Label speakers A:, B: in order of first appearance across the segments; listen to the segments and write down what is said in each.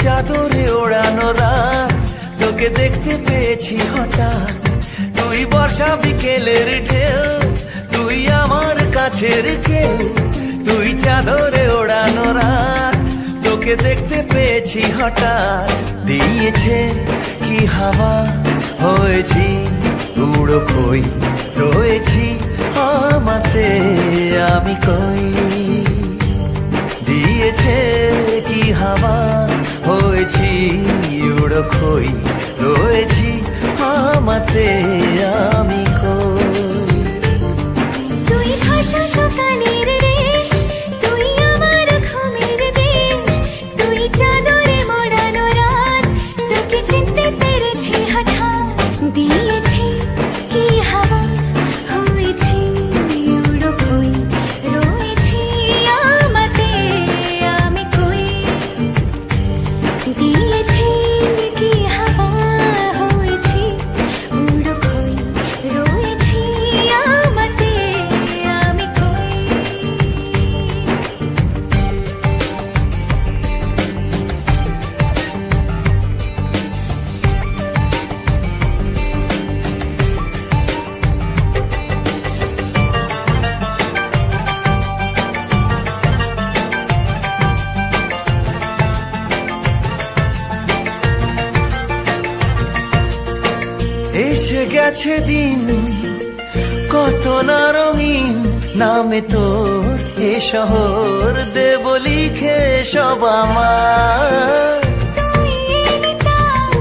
A: চাদরে ওড়ানো রাত, তোকে দেখতে পেয়েছি হঠাৎ। তুই বর্ষা বিকেলের ঢেউ, তুই আমার কাছের কেউ। তুই চাদরে ওড়ানো রাত, তোকে দেখতে পেয়েছি হঠাৎ। দিয়েছে কি হাওয়া, হয়েছি উড়ো খই, রয়েছি আমাতে আমি কই। দিয়েছে কি হাওয়া, হয়েছি উড়ো খই, রয়েছি আমাতে আমি কই।
B: তুই ভাষা সকালের রেশ, তুই আমার ঘুমের দেশ। তুই চাদরে মোড়ানো রাত, তোকে চিনতে পেরেছি হঠাৎ। দিয়েছি কি হাওয়া, হয়েছি উড়ো খই, রয়েছি আমাতে আমি কই। দিয়েছি কি হাওয়া, হয়েছি উড়ো খই, রয়েছি আমাতে আমি কই।
A: এসে গেছে দিন কত না রঙিন, নামে তোর এ শহর দেব লিখে সব আমার।
B: তুই এলি তাই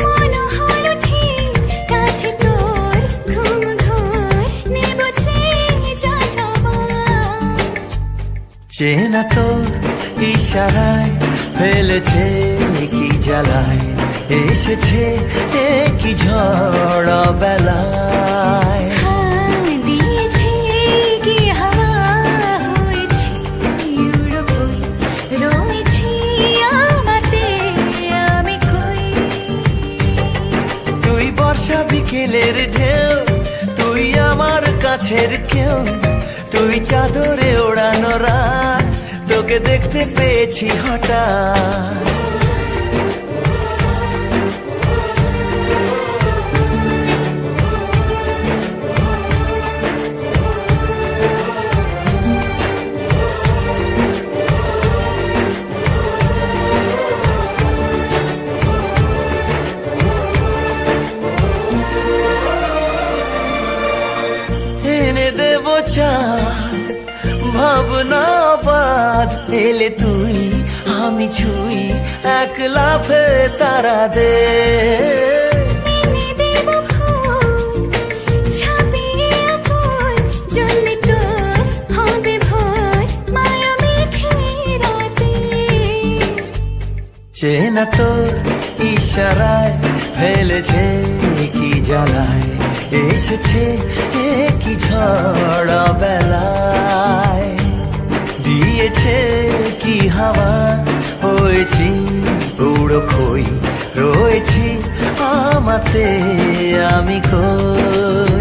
B: মন হলো ঠিক, কাছে তোর ঘুম ঘোর নেব চেয়ে যা যাবার।
A: চেনা তোর ইশারায় ফেলেছে কি জ্বালায়, এসেছে কি ঝড় বেলায়।
B: দিয়েছে কি হাওয়া, হয়েছি উড়ো খই, রয়েছি আমাতে আমি কই।
A: তুই বর্ষা বিকেলের ঢেউ, তুই আমার কাছের কেউ। তুই চাদরে ওড়ানো রাত, তোকে দেখতে পেয়েছি হঠাৎ। এনে দেব চাঁদ ভাবনা বাদ, এলে তুই আমি ছুই এক লাফে তারা দে।
B: এনে দেব ফুল, ছাপিয়ে ফুল, জ্বলবে তোর হবে ভোর, মায়া মেঘে রাতে।
A: চেনা তোর ইশারায় ফেলেছে কি জ্বালায়, এসেছে কি ঝড় বেলায়। দিয়েছে কি হাওয়া, হয়েছি উড়ো খই, রয়েছি আমাতে আমি কই।